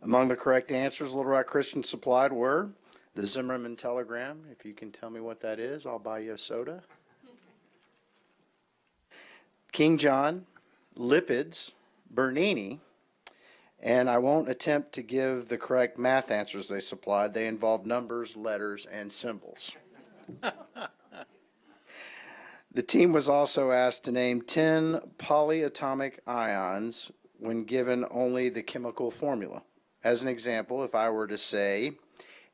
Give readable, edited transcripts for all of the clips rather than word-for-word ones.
Among the correct answers Little Rock Christian supplied were the Zimmerman Telegram. If you can tell me what that is, I'll buy you a soda. King John, Lipids, Bernini, and I won't attempt to give the correct math answers they supplied. They involved numbers, letters, and symbols. The team was also asked to name 10 polyatomic ions when given only the chemical formula. As an example, if I were to say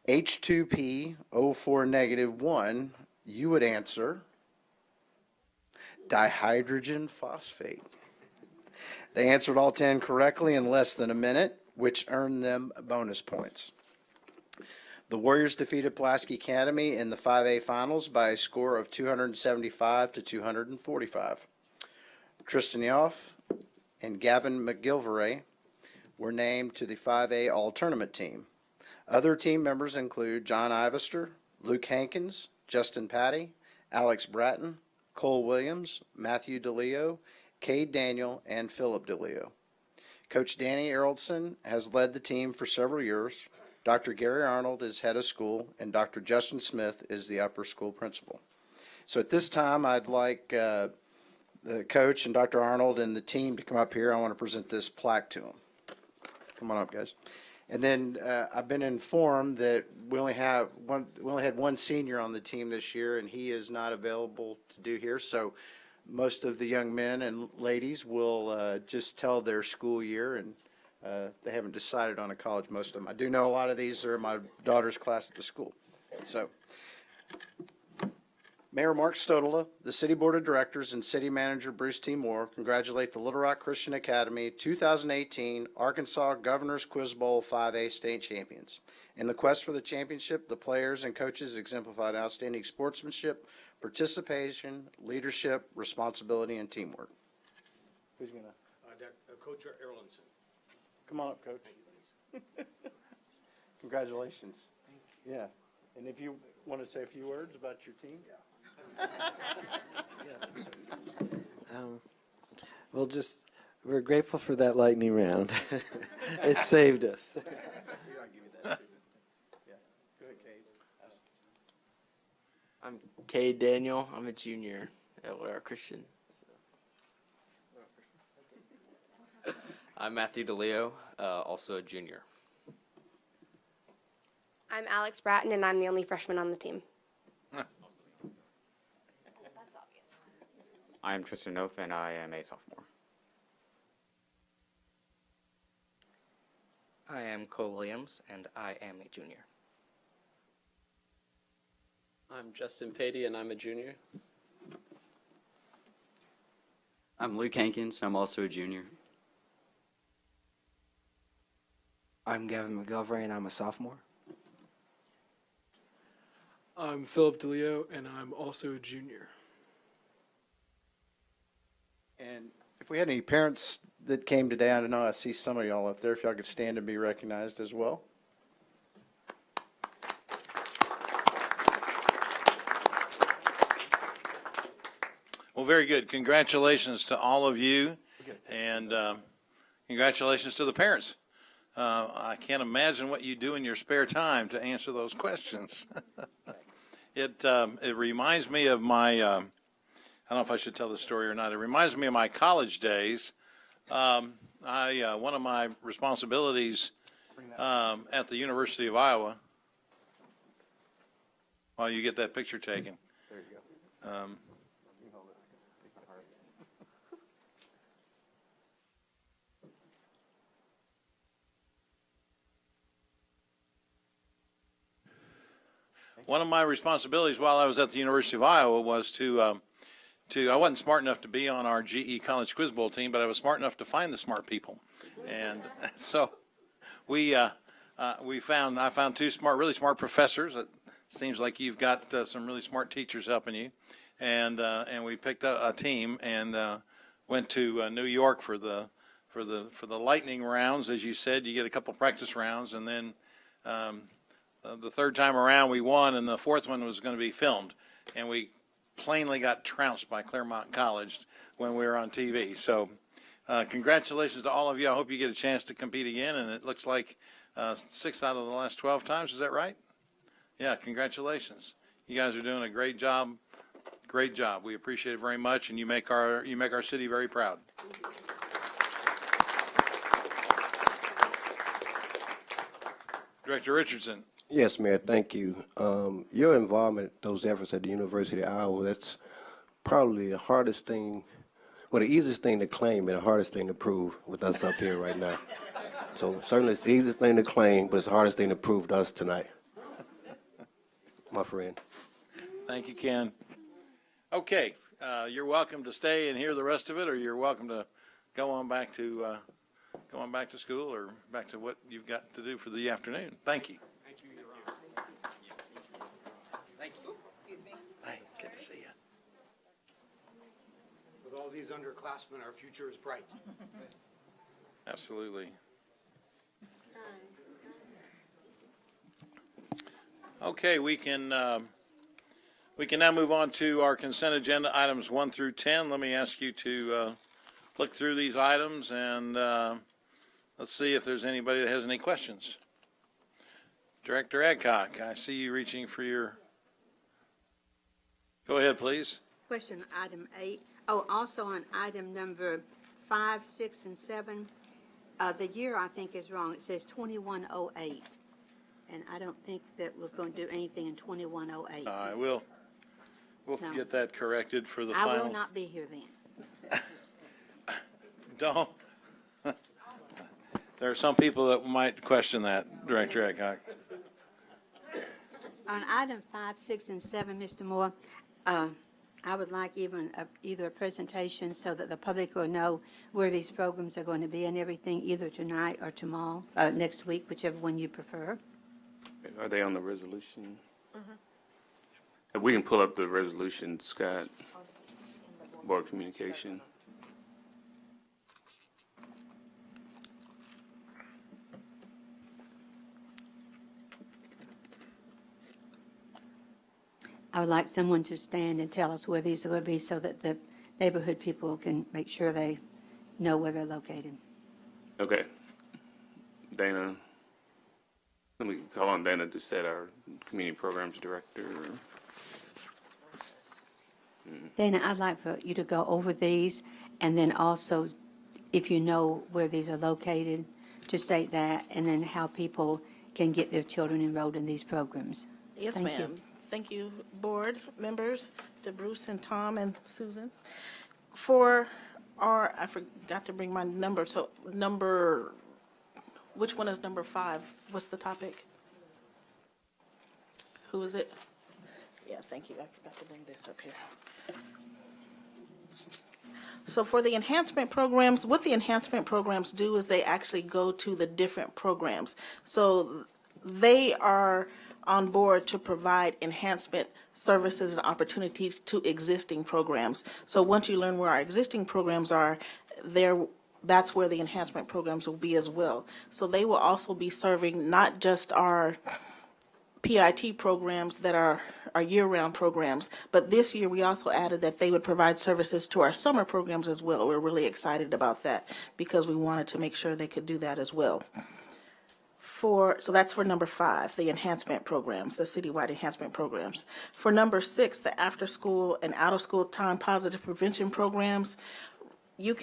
H2P O4 negative 1, you would answer dihydrogen phosphate. They answered all 10 correctly in less than a minute, which earned them bonus points. The Warriors defeated Pulaski Academy in the 5A finals by a score of 275 to 245. Tristan Yoff and Gavin McGilvray were named to the 5A All-Tournament team. Other team members include John Ivester, Luke Hankins, Justin Patty, Alex Bratton, Cole Williams, Matthew DeLeo, Cade Daniel, and Philip DeLeo. Coach Danny Eraldson has led the team for several years. Dr. Gary Arnold is head of school, and Dr. Justin Smith is the upper school principal. So at this time, I'd like the coach and Dr. Arnold and the team to come up here. I want to present this plaque to them. Come on up, guys. And then I've been informed that we only had one senior on the team this year, and he is not available to do here. So most of the young men and ladies will just tell their school year, and they haven't decided on a college, most of them. I do know a lot of these are my daughter's class at the school. So, Mayor Mark Stodola, the City Board of Directors, and City Manager Bruce T. Moore congratulate the Little Rock Christian Academy 2018 Arkansas Governor's Quiz Bowl 5A state champions. In the quest for the championship, the players and coaches exemplified outstanding sportsmanship, participation, leadership, responsibility, and teamwork. Who's going to? Coach Erlandson. Come on up, Coach. Congratulations. Thank you. Yeah. And if you want to say a few words about your team? Yeah. We're grateful for that lightning round. It saved us. I'll give you that. Yeah. Go ahead, Cade. I'm Cade Daniel. I'm a junior at Little Rock Christian. I'm Matthew DeLeo, also a junior. I'm Alex Bratton, and I'm the only freshman on the team. That's obvious. I am Tristan Noth, and I am a sophomore. I am Cole Williams, and I am a junior. I'm Justin Patey, and I'm a junior. I'm Luke Hankins, and I'm also a junior. I'm Gavin McGilvray, and I'm a sophomore. I'm Philip DeLeo, and I'm also a junior. And if we had any parents that came today, I don't know, I see some of y'all up there. If y'all could stand and be recognized as well. Well, very good. Congratulations to all of you, and congratulations to the parents. I can't imagine what you do in your spare time to answer those questions. It reminds me of my, I don't know if I should tell this story or not. It reminds me of my college days. One of my responsibilities at the University of Iowa, while you get that picture taken. There you go. One of my responsibilities while I was at the University of Iowa was I wasn't smart enough to be on our GE College Quiz Bowl team, but I was smart enough to find the smart people. And so I found two really smart professors. It seems like you've got some really smart teachers helping you. And we picked a team and went to New York for the lightning rounds. As you said, you get a couple practice rounds, and then the third time around we won, and the fourth one was going to be filmed, and we plainly got trounced by Claremont College when we were on TV. So Congratulations to all of you. I hope you get a chance to compete again. And it looks like 6 out of the last 12 times. Is that right? Yeah, congratulations. You guys are doing a great job. Great job. We appreciate it very much, and you make our city very proud. Director Richardson. Yes, Mayor, thank you. Your involvement, those efforts at the University of Iowa, that's probably the hardest thing, well, the easiest thing to claim and the hardest thing to prove with us up here right now. So certainly it's the easiest thing to claim, but it's the hardest thing to prove to us tonight. My friend. Thank you, Ken. Okay, you're welcome to stay and hear the rest of it, or you're welcome to go on back to school or back to what you've got to do for the afternoon. Thank you. Thank you, Your Honor. Thank you. Excuse me. Hey, good to see you. With all these underclassmen, our future is bright. Absolutely. Okay, we can now move on to our consent agenda items 1 through 10. Let me ask you to look through these items and let's see if there's anybody that has any questions. Director Adcock, I see you reaching for your. Go ahead, please. Question item 8. Oh, also on item number 5, 6, and 7, the year I think is wrong. It says 2108. And I don't think that we're going to do anything in 2108. We'll So, get that corrected for the I final. will not be here then. Don't. There are some people that might question that, Director Adcock. On item 5, 6, and 7, Mr. Moore, I would like either a presentation so that the public will know where these programs are going to be and everything, either tonight or tomorrow, next week, whichever one you prefer. Are they on the resolution? If we can pull up the resolution, Scott, Board of Communication. I would like someone to stand and tell us where these are going to be so that the neighborhood people can make sure they know where they're located. Okay. Dana, let me call on Dana to set our community programs director. Dana, I'd like for you to go over these, and then also, if you know where these are located, to state that, and then how people can get their children enrolled in these programs. Yes, Thank ma'am. you. Thank you, board members, to Bruce and Tom and Susan. For our, I forgot to bring my number, so which one is number 5? What's the topic? Who is it? Yeah, thank you. I forgot to bring this up here. So for the enhancement programs, what the enhancement programs do is they actually go to the different programs. So they are on board to provide enhancement services and opportunities to existing programs. So once you learn where our existing programs are, that's where the enhancement programs will be as well. So they will also be serving not just our PIT programs that are our year-round programs, but this year we also added that they would provide services to our summer programs as well. We're really excited about that because we wanted to make sure they could do that as well. So that's for number 5, the enhancement programs, the citywide enhancement programs. For number 6, the after-school and out-of-school time positive prevention programs, you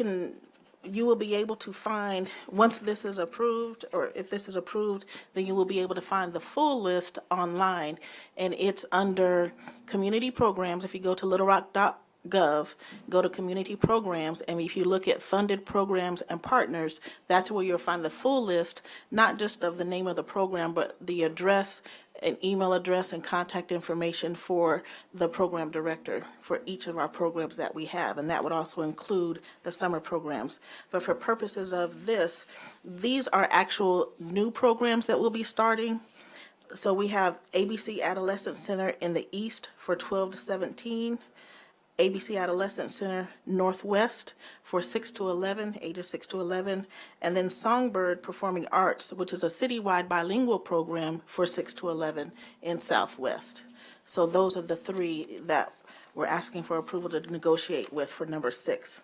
will be able to find, once this is approved, or if this is approved, then you will be able to find the full list online, and it's under community programs. If you go to littlerock.gov, go to community programs, and if you look at funded programs and partners, that's where you'll find the full list, not just of the name of the program, but the address, an email address, and contact information for the program director for each of our programs that we have, and that would also include the summer programs. But for purposes of this, these are actual new programs that we'll be starting. So we have ABC Adolescent Center in the East for 12 to 17, ABC Adolescent Center Northwest for 6 to 11, ages 6 to 11, and then Songbird Performing Arts, which is a citywide bilingual program for 6 to 11 in Southwest. So those are the 3 that we're asking for approval to negotiate with for number 6.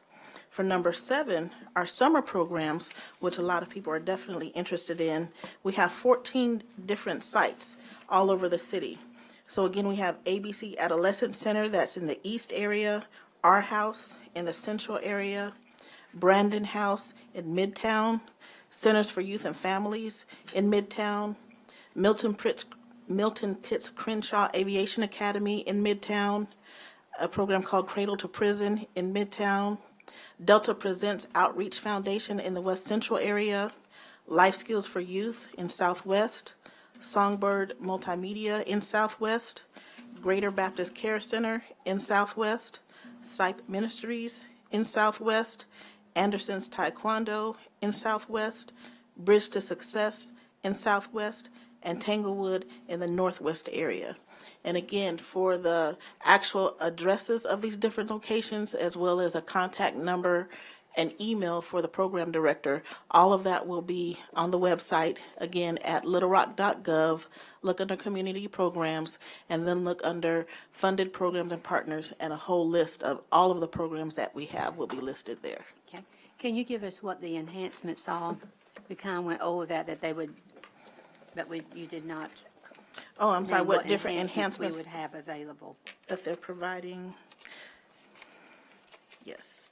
For number 7, our summer programs, which a lot of people are definitely interested in, we have 14 different sites all over the city. So again, we have ABC Adolescent Center that's in the east area, Our House in the central area, Brandon House in Midtown, Centers for Youth and Families in Midtown, Milton Pitts Crenshaw Aviation Academy in Midtown, a program called Cradle to Prison in Midtown, Delta Presents Outreach Foundation in the West Central area, Life Skills for Youth in Southwest, Songbird Multimedia in Southwest, Greater Baptist Care Center in Southwest, Sipe Ministries in Southwest, Anderson's Taekwondo in Southwest, Bridge to Success in Southwest, and Tanglewood in the Northwest area. And again, for the actual addresses of these different locations, as well as a contact number and email for the program director, all of that will be on the website, again, at littlerock.gov. Look under community programs, and then look under funded programs and partners, and a whole list of all of the programs that we have will be listed there. Okay. Can you give us what the enhancements are? We kind of went over that you did not. Oh, I'm sorry, name what different enhancements we would have available? that they're providing? Yes.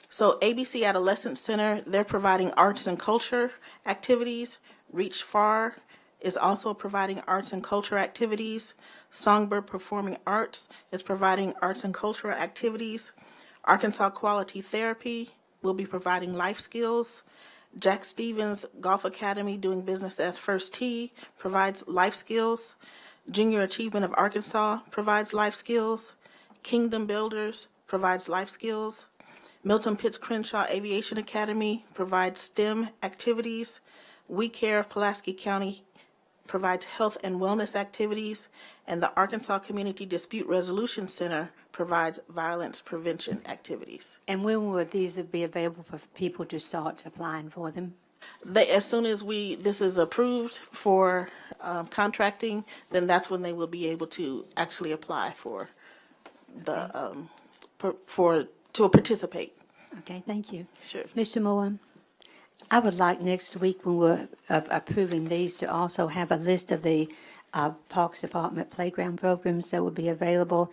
So ABC Adolescent Center, they're providing arts and culture activities. Reach Far is also providing arts and culture activities. Songbird Performing Arts is providing arts and cultural activities. Arkansas Quality Therapy will be providing life skills. Jack Stevens Golf Academy, doing business as First Tee, provides life skills. Junior Achievement of Arkansas provides life skills. Kingdom Builders provides life skills. Milton Pitts Crenshaw Aviation Academy provides STEM activities. We Care of Pulaski County provides health and wellness activities. And the Arkansas Community Dispute Resolution Center provides violence prevention activities. And when will these be available for people to start applying for them? As soon as this is approved for contracting, then that's when they will be able to actually apply for the to participate. Okay, thank you. Sure. Mr. Moore, I would like next week when we're approving these to also have a list of the Parks Department playground programs that will be available.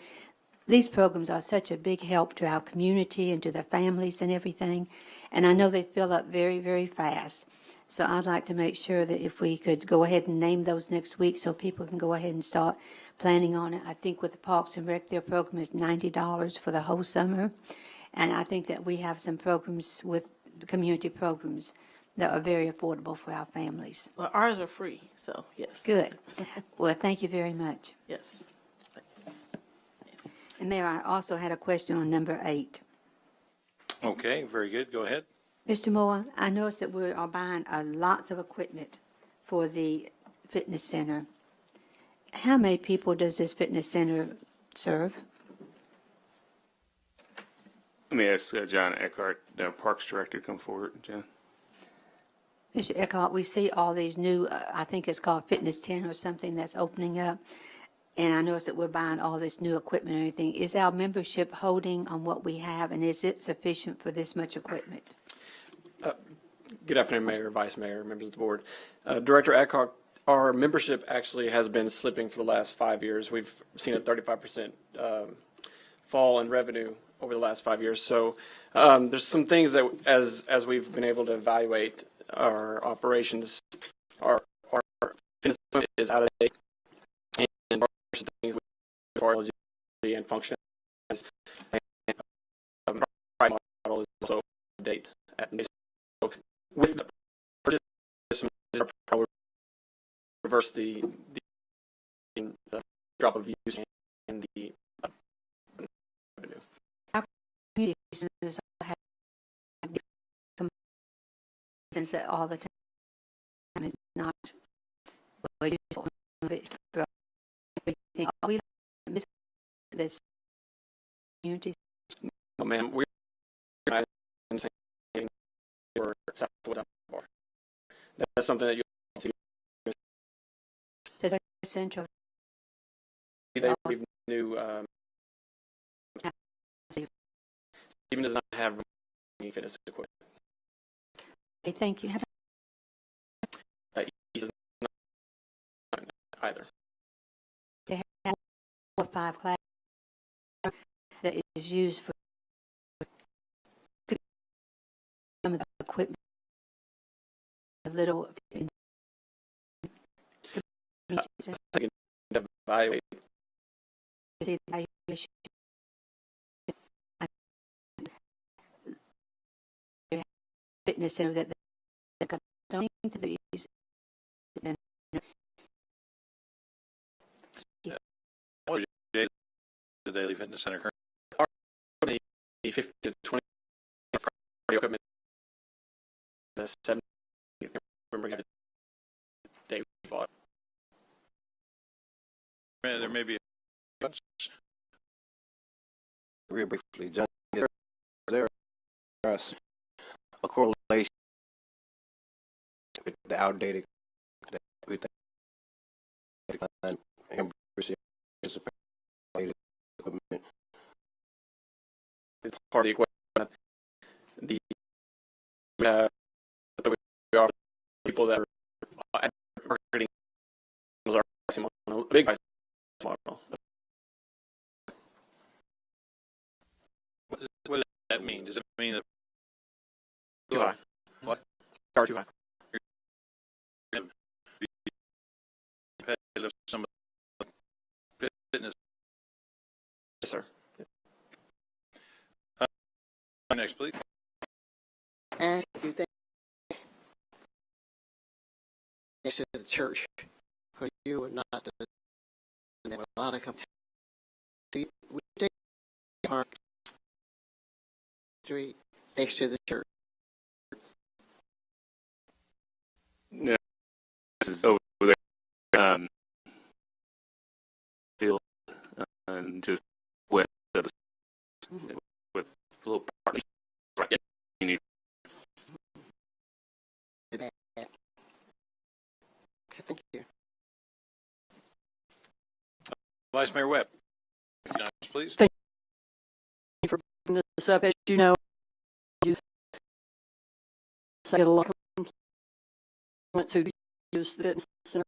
These programs are such a big help to our community and to the families and everything, and I know they fill up very, very fast. So I'd like to make sure that if we could go ahead and name those next week so people can go ahead and start planning on it. I think with the Parks and Rec, their program is $90 for the whole summer, and I think that we have some programs with community programs that are very affordable for our families. Well, ours are free, so yes. Good. Well, thank you very much. Yes. And Mayor, I also had a question on number 8. Okay, very good. Go ahead. Mr. Moore, I noticed that we are buying lots of equipment for the fitness center. How many people does this fitness center serve? Let me ask John Eckhart, the Parks Director, to come forward. John. Mr. Eckhart, we see all these new, I think it's called Fitness 10 or something that's opening up. And I noticed that we're buying all this new equipment and everything. Is our membership holding on what we have, and is it sufficient for this much equipment? Good afternoon, Mayor, Vice Mayor, members of the board. Director Eckhart, our membership actually has been slipping for the last 5 years. We've seen a 35% fall in revenue over the last 5 years. So there's some things that, as we've been able to evaluate our operations, our fitness is out of date, and some things with our eligibility and function and model is also out of date. So with the purchase, probably reverse the drop of use and the revenue. Our community centers have some things that all the time is not well used for everything. Are we missing this community? No, ma'am, we're for Southwood Bar. That's something that you Does our central they new Stephen does not have fitness equipment. Okay, thank you. He's not either. They have 4 or 5 classes that is used for some of the equipment. A little. I can evaluate. Fitness center that they're going to these. What was the Daily Fitness Center? 50 to 20 cardio equipment. 7. I remember the day we bought. There may be Real briefly, John, there is a correlation with the outdated with the equipment. It's part of the equipment. The we offer people that are marketing are a big model. What does that mean? Does it mean that Too high. What? Are too high. Some of the fitness. Yes, sir. Next, please. And you think next to the church, because you would not have a lot of companies. We take Park Street next to the church. No, this is over there. Field and just with a little party. Right. You need. Thank you. Vice Mayor Webb, please. Thank you for bringing this up. As you know, I get a lot of complaints who use the fitness center,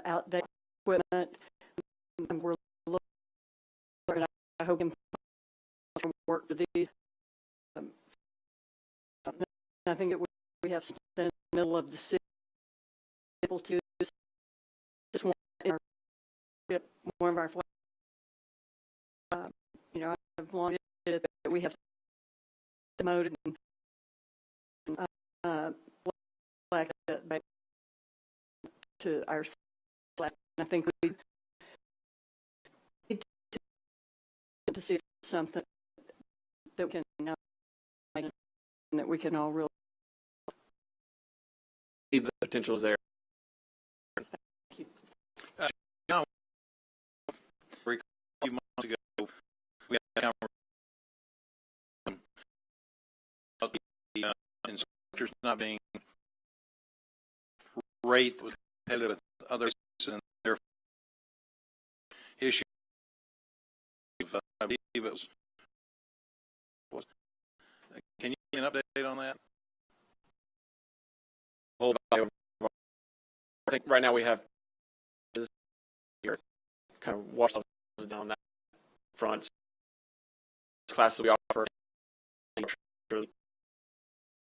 outdated equipment, and we're looking. I hope can work for these. I think that we have something in the middle of the city able to use just one of our you know, I've long that we have demoted like that to our slack. I think we need to see something that we can and that we can all really The potential is there. John, a few months ago, we had a conversation about the instructors not being rate was competitive with others and their issue. I believe it was. Can you give an update on that? Whole value of, I think right now we have kind of wash down that front classes we offer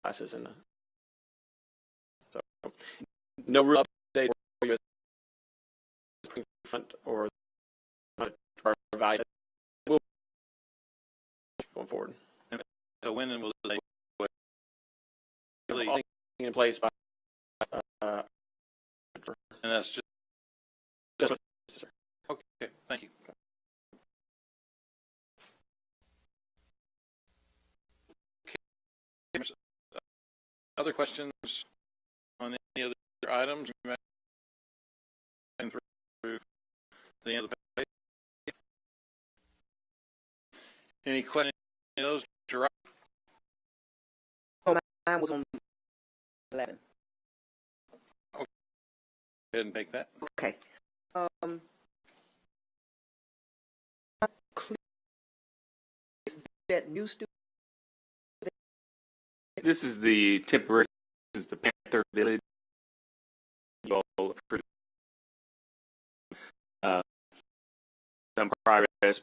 classes in the so no real update front or our value will going forward. So when will they All in place by and that's just okay, thank you. Okay. Other questions on any other items? Through the end of the page. Any questions? Any of those? Mine was on 11. Okay. Go ahead and take that. Okay. That new student This is the temporary, this is the Panther Village. You all approved, some progress.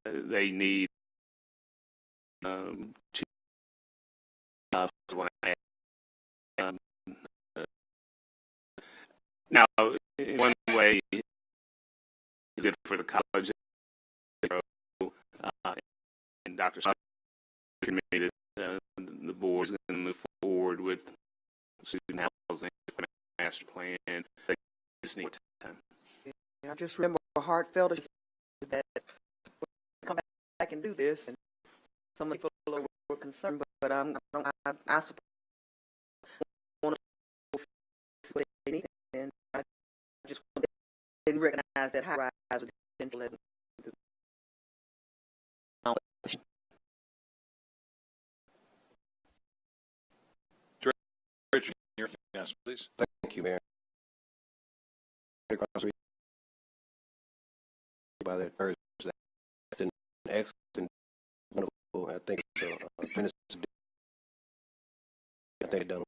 They need to now, in one way, it's good for the college. And Dr. Committee that the board is going to move forward with student housing master plan. They just need time. I just remember heartfelt that we'll come back and do this, and some people were concerned, but I support one of the and I just didn't recognize that high rise with potential. Director, yes, please. Thank you, Mayor. By that person, that's an excellent, wonderful. I think I think they've done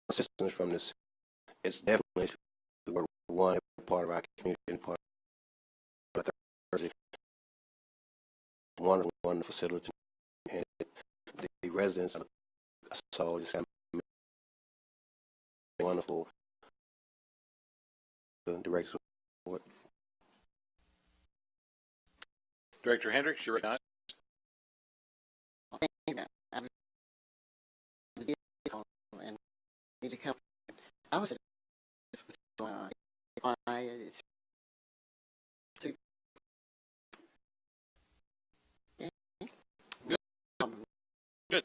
assistance from this. It's definitely one part of our community and part of the wonderful, wonderful facility, and the residents saw just wonderful direction. Director Hendricks, you're recognized. I was Good.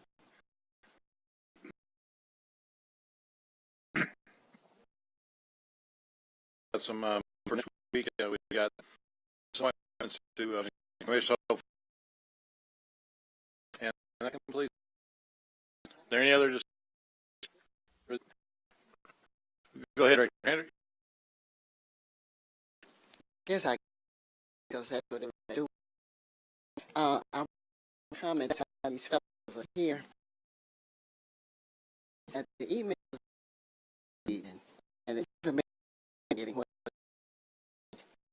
Got some for next week. We got some appointments to information, and that completes. Are there any other just go ahead, Director Hendricks. guess I because that's what they do. I comment that's why these fellows are here. That the email and the information getting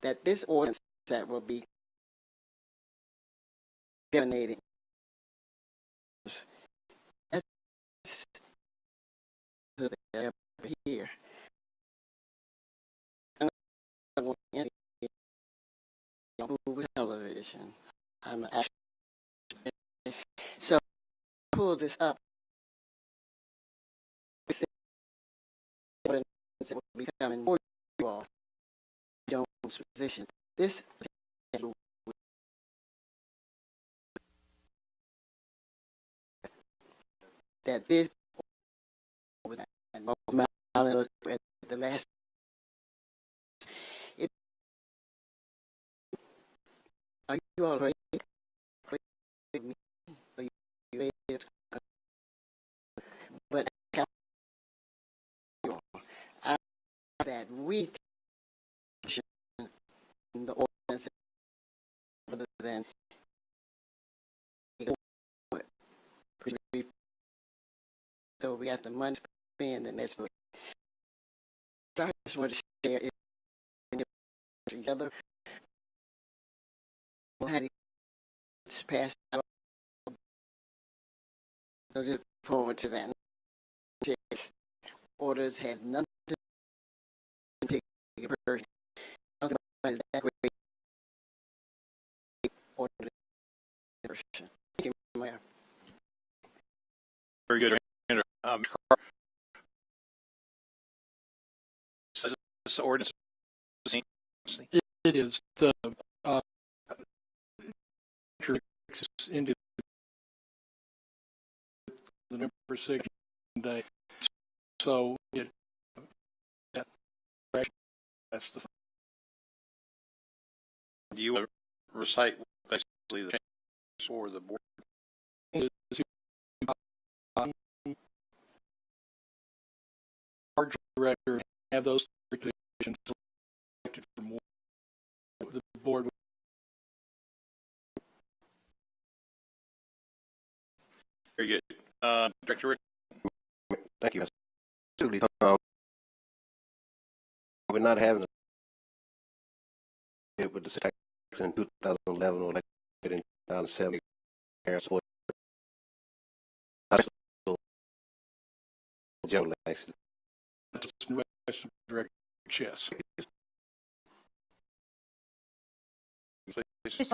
that this ordinance that will be emanating. That's here. Television. I'm actually so pull this up. It will be becoming more Jones' position. This that this and look at the last. Are you all ready? Are you ready? But that we in the ordinance rather than so we got the money spent and that's what I just want to share it together. We'll have it passed out. So just forward to that. Orders had nothing to take a person. That way, order person. Thank you, Mayor. Very good. This ordinance. It is the into the number 6 day. So it that's the. Do you recite basically the changes for the board? Our director have those positions selected from the board. Very good. Director Rick. Thank you. Absolutely. We're not having it with the tax in 2011 or like in 2007. General election. Director Chess. Just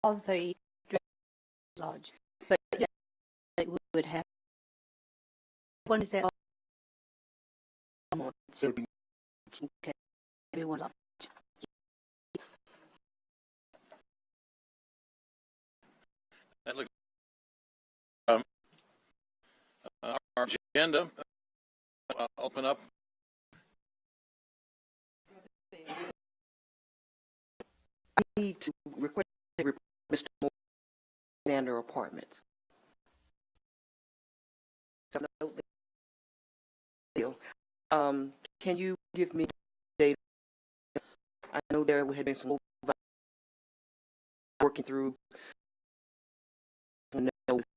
all the lodge, but it would have. One is that okay, everyone lodge. That looks our agenda. Open up. I need to request Mr. Moore Sander Apartments. Can you give me data? I know there had been some working through the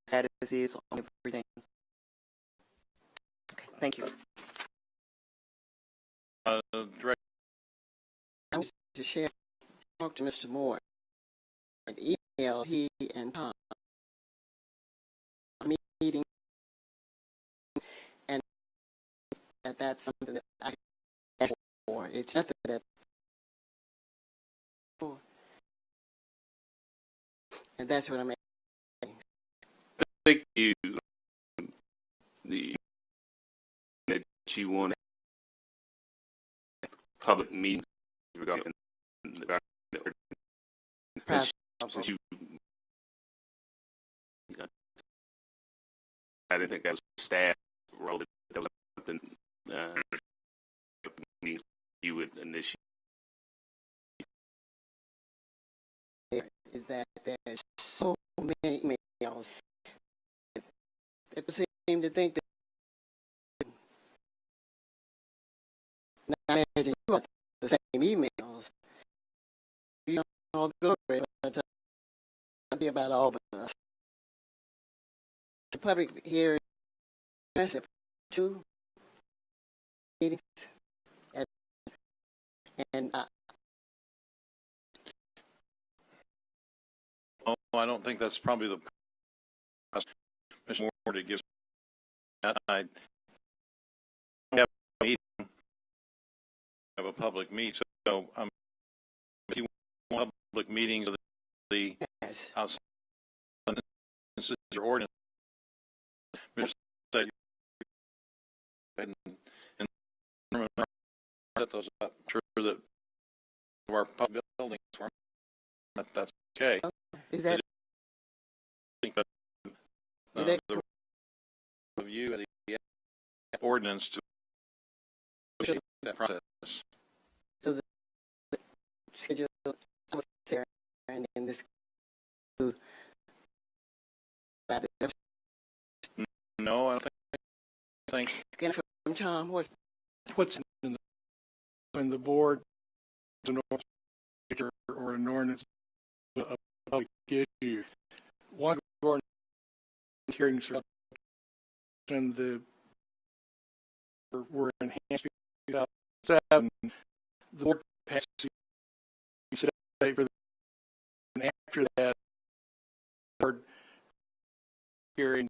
status is on everything. Okay, thank you. Director. I was to share, talk to Mr. Moore. An email he and Tom meeting, and that's something that I asked for. It's nothing that, and that's what I'm asking. Thank you. That you want public meetings regarding the since you, I didn't think that was staff role. That was something you would initiate. Is that there's so many emails that people seem to think that. Now, I imagine you want the same emails. You know, all the glory, but it'll be about all of us. The public hearing, two meetings, and I don't think that's probably the Mr. Moore to give that. I have a meeting of a public meet, so if you want public meetings of the outside, this is your ordinance. Mr. Said, and set those up. Sure that our public buildings were. That's okay. Is that the review of the ordinance to that process? So the schedule I was there, and in this no, I don't think. Again, from Tom, what's in the board, the North or an ordinance of public issue. One ordinance hearings and the were enhanced in 2007. The board passed for the, and after that, board hearings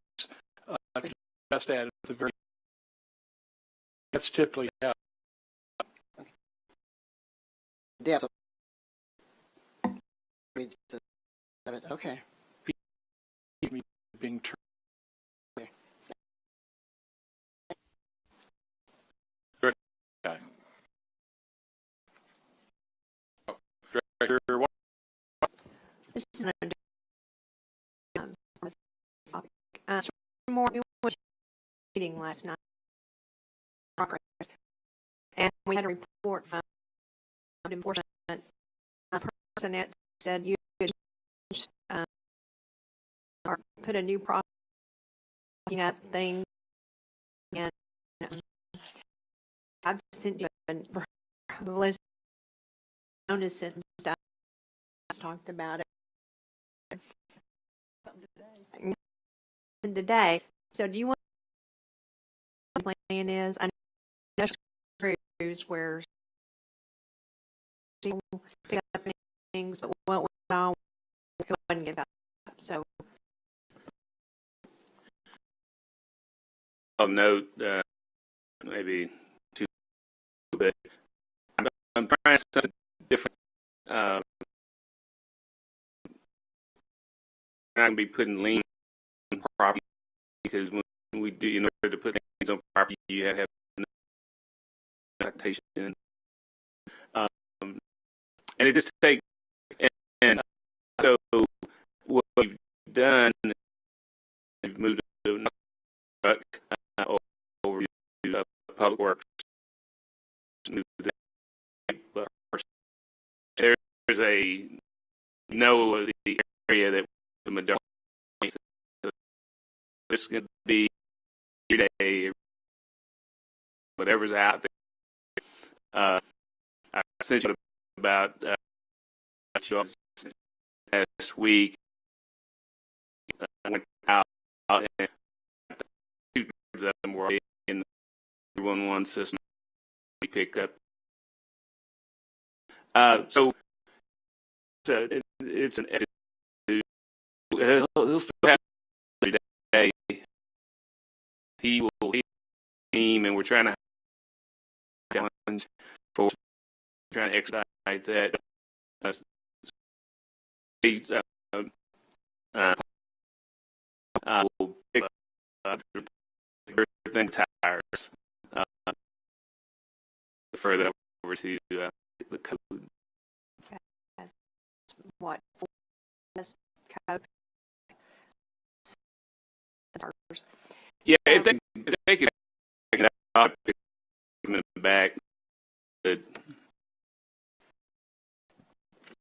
just added the very. That's typically how. depth. Okay. Being turned. Okay. Director, what? This is more we went to a meeting last night, and we had a report from enforcement. A person that said you or put a new processing up thing, and I've sent you a list of notices and stuff. Talked about it. today. So do you want the plan is? I know crews where people pick up things, but what we all wouldn't give up. So I'll note maybe two, but I'm trying something different. I'm not going to be putting lien on property because when we do, in order to put things on property, you have to have notation. And it just takes, and so what we've done, we've moved to truck over to public works. Moved that, but there's a know the area that the majority. This is going to be your day, whatever's out there. I sent you about last week. I went out and two-thirds of them were in the 311 system. We pick up. So it's an he'll still have every day. He will team, and we're trying to challenge for trying to expedite that. I will pick up everything tires further over to the code. what for this code? Yeah, if they could pick them in the back. But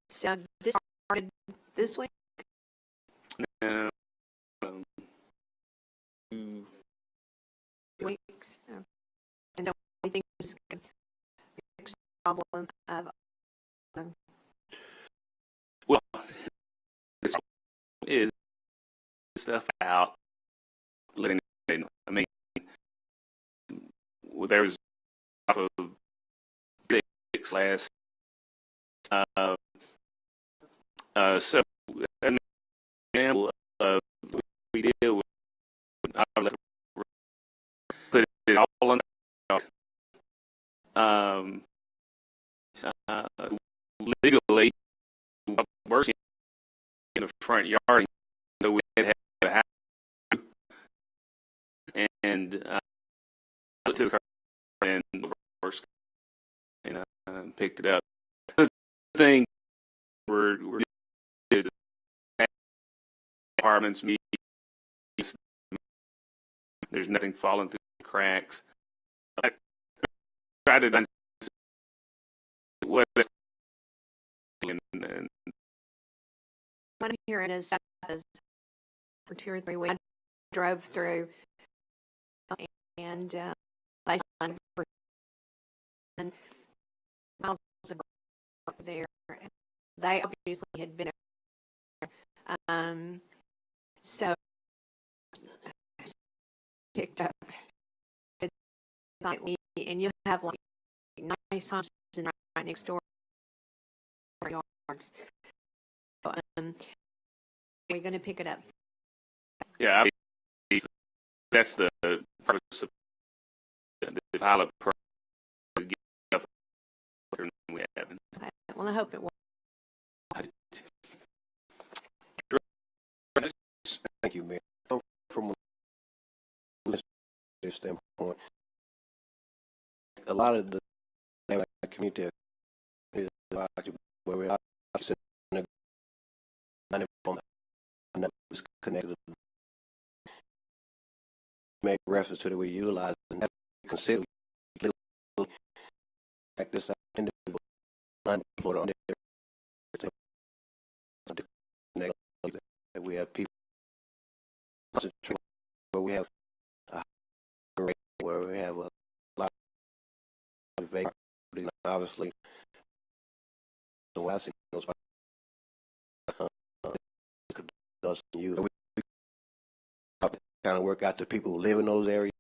So this started this week. uh, 2 weeks, and don't we think this could fix the problem of well, this is stuff out. Letting I mean, well, there was off of 6 last. So an example of we deal with. I'll put it all on. Legally, working in the front yard, so we had a house, and to the car and works, picked it up. The thing we're is apartments meet. There's nothing falling through the cracks. I tried to what and what I'm hearing is for 2 or 3 weeks. I drove through and I saw and miles of there. They obviously had been there. So picked up and you have like nice homes right next door yards. So, we're going to pick it up. yeah, that's the purpose of the pilot program. We have. Okay. Well, I hope it will. Thank you, Mayor. From a standpoint, a lot of the community is where we are connected. Make reference to that we utilize and consider like this individual unemployed on that we have people where we have a rate where we have a lot of vacancies, obviously. So I see those does you. kind of work out to people who live in those areas?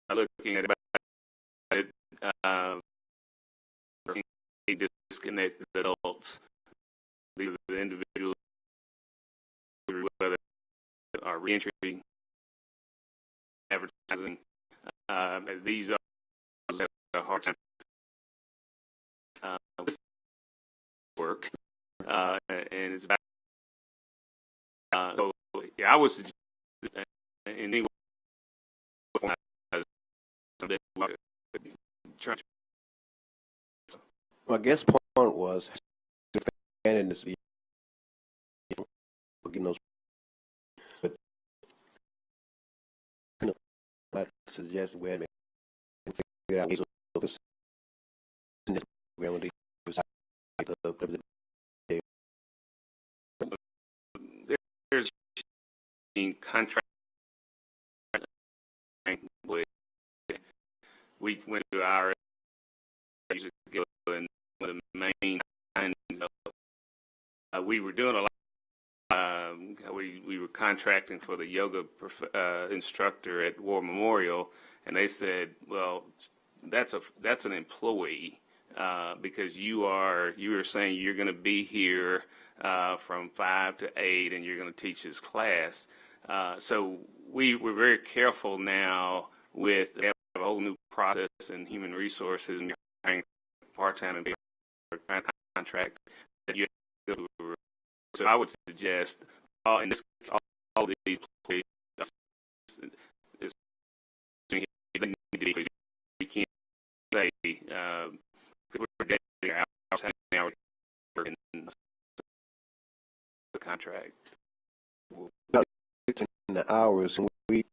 Looking at it, disconnected adults, the individuals, whether are reentry, advertising, these are a hard time work, and it's about. So yeah, I would suggest in any way try. My guess point was expanding this, getting those, but I suggest we had to figure out ways of program with there's contract. We went to our years ago, and one of the main we were doing a lot. We were contracting for the yoga instructor at War Memorial, and they said, "Well, that's an employee because you are saying you're going to be here from 5 to 8, and you're going to teach this class." So we're very careful now with a whole new process in human resources and part-time and contract that you have to go. So I would suggest in this all these places we can't say we're dating our in the contract. The hours, and we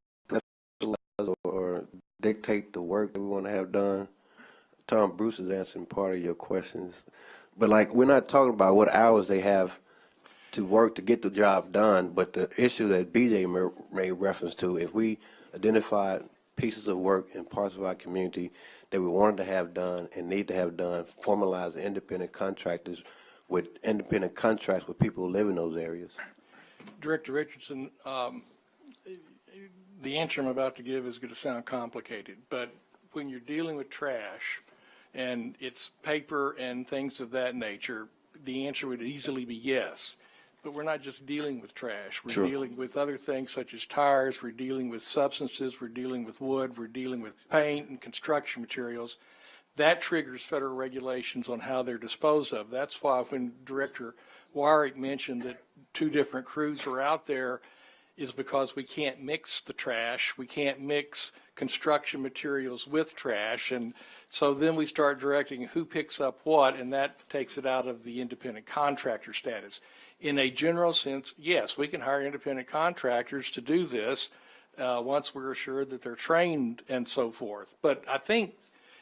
or dictate the work that we want to have done. Tom, Bruce is answering part of your questions, but like we're not talking about what hours they have to work to get the job done, but the issue that BJ made reference to, if we identified pieces of work in parts of our community that we wanted to have done and need to have done, formalize independent contractors with independent contracts with people who live in those areas. Director Richardson, the answer I'm about to give is going to sound complicated, but when you're dealing with trash and it's paper and things of that nature, the answer would easily be yes. But we're not just dealing with trash. We're dealing with other things such as tires. We're dealing with substances. We're dealing with wood. We're dealing with paint and construction materials. That triggers federal regulations on how they're disposed of. That's why when Director Wyrick mentioned that 2 different crews are out there is because we can't mix the trash. We can't mix construction materials with trash. And so then we start directing who picks up what, and that takes it out of the independent contractor status. In a general sense, yes, we can hire independent contractors to do this once we're assured that they're trained and so forth. But I think,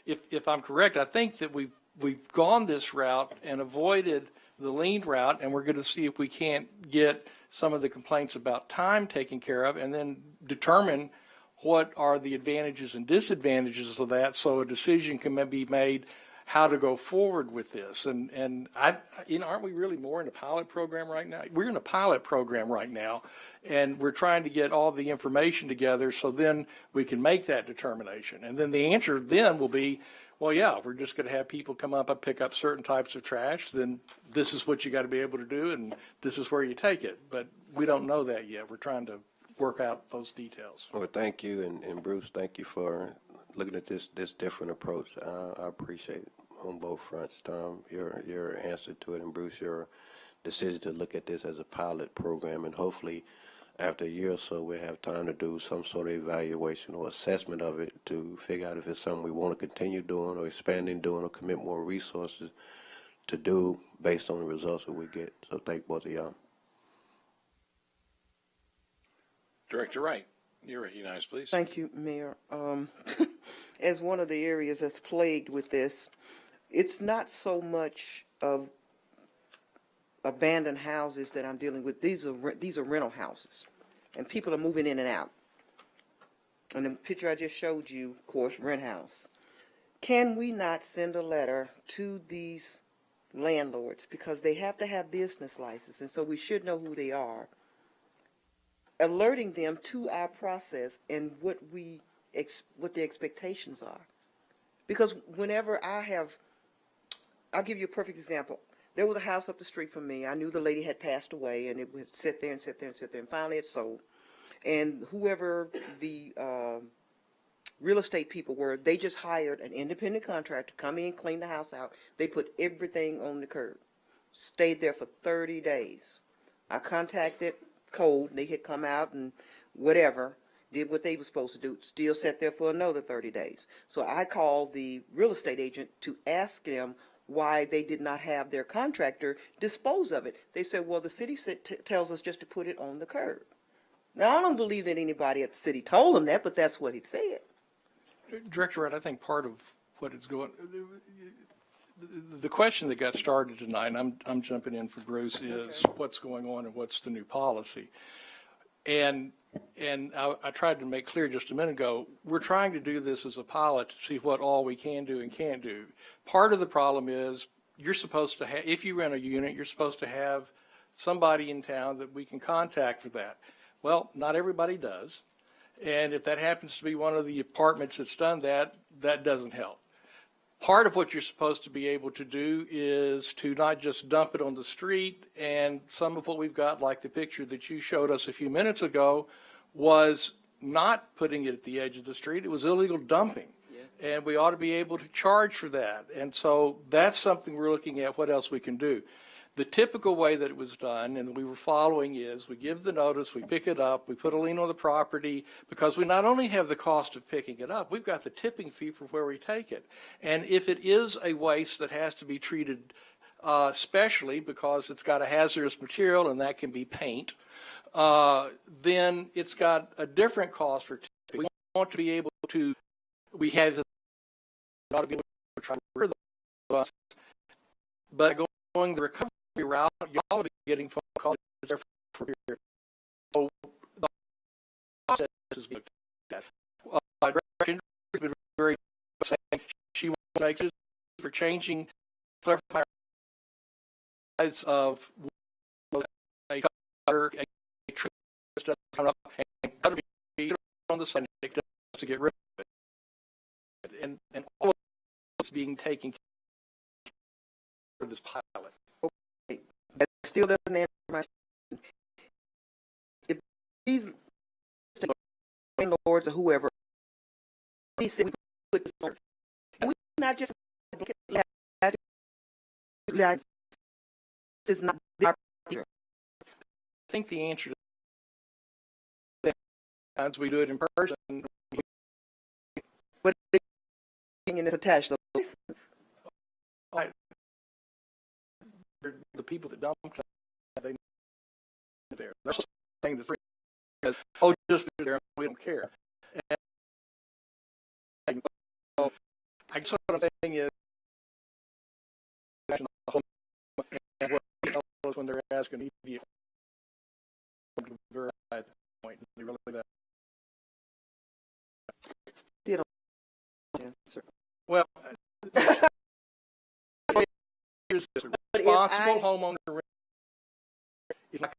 if I'm correct, I think that we've gone this route and avoided the lean route, and we're going to see if we can't get some of the complaints about time taken care of and then determine what are the advantages and disadvantages of that so a decision can be made how to go forward with this. And aren't we really more in a pilot program right now? We're in a pilot program right now, and we're trying to get all the information together so then we can make that determination. And then the answer then will be, well, yeah, if we're just going to have people come up and pick up certain types of trash, then this is what you got to be able to do, and this is where you take it. But we don't know that yet. We're trying to work out those details. Well, thank you, and Bruce, thank you for looking at this different approach. I appreciate it on both fronts. Tom, your answer to it, and Bruce, your decision to look at this as a pilot program, and hopefully after a year or so we'll have time to do some sort of evaluation or assessment of it to figure out if it's something we want to continue doing or expanding doing or commit more resources to do based on the results that we get. So thank both of y'all. Director Wright, you're recognized, please. Thank you, Mayor. As one of the areas that's plagued with this, it's not so much of abandoned houses that I'm dealing with. These are rental houses, and people are moving in and out. And the picture I just showed you, of course, rent house. Can we not send a letter to these landlords, because they have to have business license, and so we should know who they are, alerting them to our process and what what the expectations are. Because whenever I'll give you a perfect example. There was a house up the street from me. I knew the lady had passed away, and it would sit there and sit there and sit there, and finally it sold. And whoever the real estate people were, they just hired an independent contractor to come in, clean the house out. They put everything on the curb. Stayed there for 30 days. I contacted Code. They had come out and whatever, did what they were supposed to do. Still sat there for another 30 days. So I called the real estate agent to ask them why they did not have their contractor dispose of it. They said, well, the city tells us just to put it on the curb. Now, I don't believe that anybody at the city told them that, but that's what he said. Director Wright, I think part of what is going, the question that got started tonight, and I'm jumping in for Bruce, is what's going on and what's the new policy. And I tried to make clear just a minute ago, we're trying to do this as a pilot to see what all we can do and can't do. Part of the problem is you're supposed to have, if you rent a unit, you're supposed to have somebody in town that we can contact for that. Well, not everybody does. And if that happens to be one of the apartments that's done that, that doesn't help. Part of what you're supposed to be able to do is to not just dump it on the street, and some of what we've got, like the picture that you showed us a few minutes ago, was not putting it at the edge of the street. It was illegal dumping. Yeah. And we ought to be able to charge for that. And so that's something we're looking at, what else we can do. The typical way that it was done, and we were following, is we give the notice, we pick it up, we put a lien on the property, because we not only have the cost of picking it up, we've got the tipping fee for where we take it. And if it is a waste that has to be treated specially because it's got a hazardous material, and that can be paint, then it's got a different cost for tipping. We want to be able to, we have the, ought to be able to try to rid those, but going the recovery route, y'all will be getting phone calls there for here. So the process is being looked at. Director has been very saying she wants to make this for changing, clarifying size of a cutter, a tree doesn't come up, and got to be on the side to get rid of it. And all of this being taken care of this pilot. That still doesn't answer my question. If these landlords or whoever, they said we put this on, and we not just this is not their I think the answer to that is we do it in person. But it's attached to the license. The people that dump, they there. That's saying the free because just be there, we don't care. And so I guess what I'm saying is, and what when they're asking immediate to verify at that point, they really that. Still don't answer. Well. Here's this. A responsible homeowner is not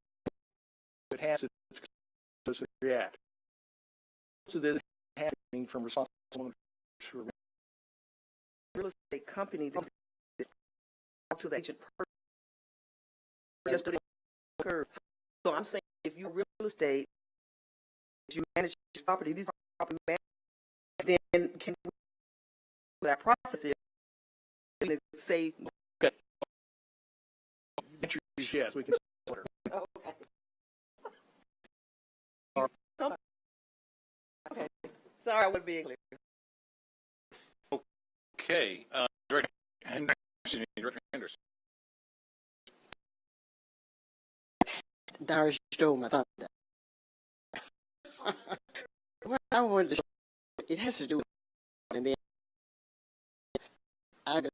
it has to react. So this is happening from responsible homeowners. Real estate company to the agent just to occur. So I'm saying if you're real estate, you manage this property, these are property management, then can we that process is say okay. Yes, we can. Okay. Sorry, I wasn't being clear. Okay. Director Henderson. Darius stole my thunder. What I wanted to say, it has to do with, and then I just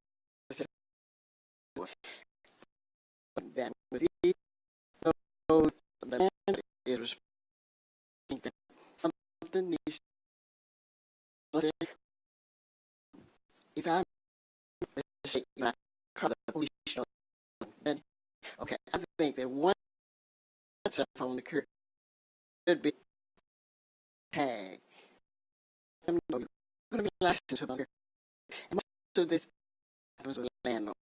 that with it, the land is that something needs. If I say my car, the police show, then okay, I think that one stuff on the curb should be tag. There's going to be license for here. And most of this happens with landlords.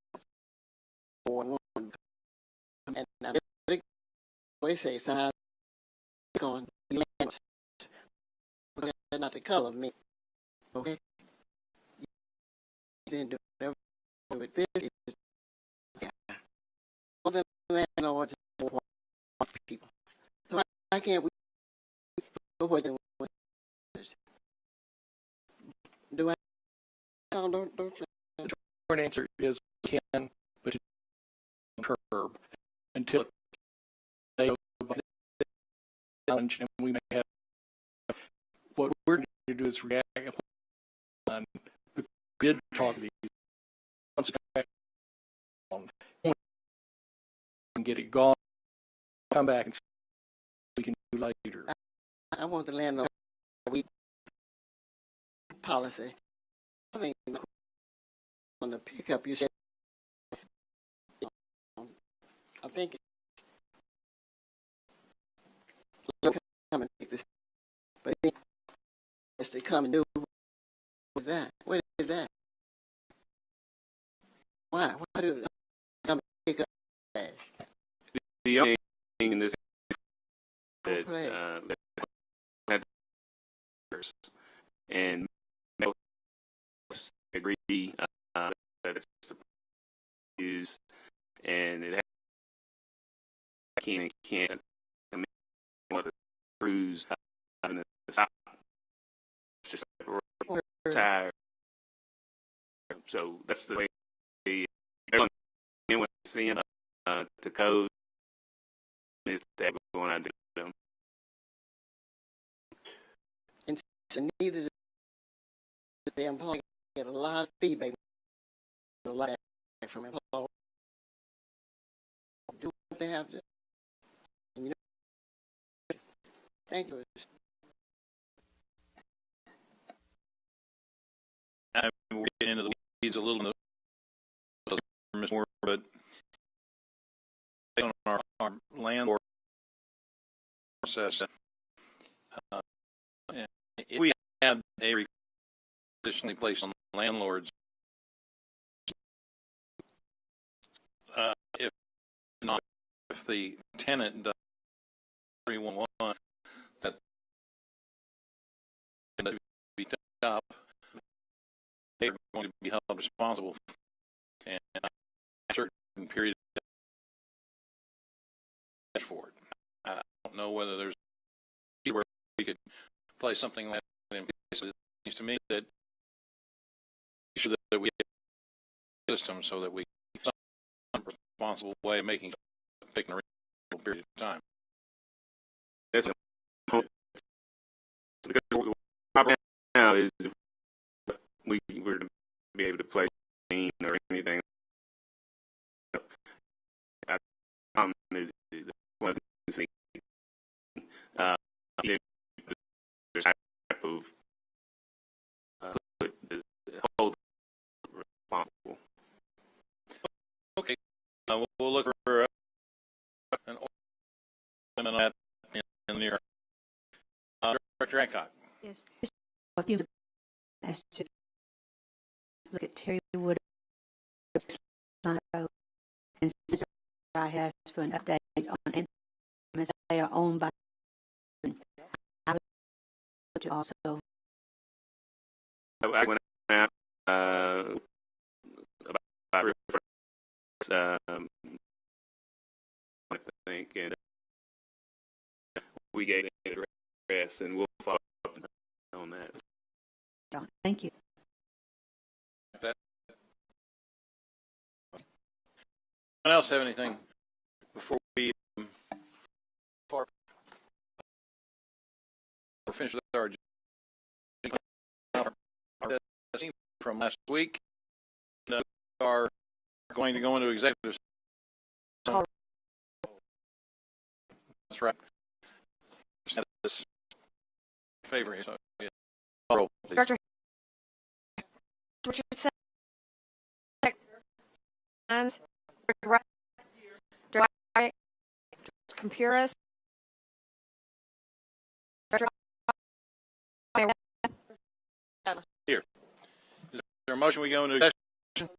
And I always say, somehow, on the landlords, but they're not the color of me. Okay? You didn't do whatever with this. Is, yeah. All the landlords and white people. So why can't we go for them? Do I? No, don't. The short answer is can, but curb until they challenge, and we may have. What we're going to do is react. And we did talk to these and get it gone. Come back and see what we can do later. I want the landlord policy. I think on the pickup you said. I think it's come and take this, but it's to come and do. What is that? What is that? Why? Why do they come and pick up trash? The only thing in this that had and agree that it's used and it can't come in with the crews having the stop. It's just tire. So that's the way everyone was seeing to code is that we're going to do them. And so neither the employee get a lot of feedback, a lot from employees. Do what they have to. You know, thank you. We're getting into the weeds a little more, but based on our landlord process, and if we had a conditionally placed on landlords, if not, if the tenant does 311, that be up, they're going to be held responsible and a certain period for it. I don't know whether there's where we could play something like that in place. It seems to me that we have a system so that we some responsible way of making taking a reasonable period of time. That's because right now is we were to be able to play or anything. Is one of the things there's type of the hold responsible. Okay, we'll look for an ornament on that in the near. Director Hancock. Yes. A few as to look at Terry Wood and since I asked for an update on as they are owned by I would to also I went out about I think, and we gave an address, and we'll follow up on that. Thank you. Anyone else have anything before we finish our team from last week? We are going to go into executive session. That's right. This favor here. So, yeah. Roll, please. Director Richardson. Director Compuris. Here. Is there a motion we go into session?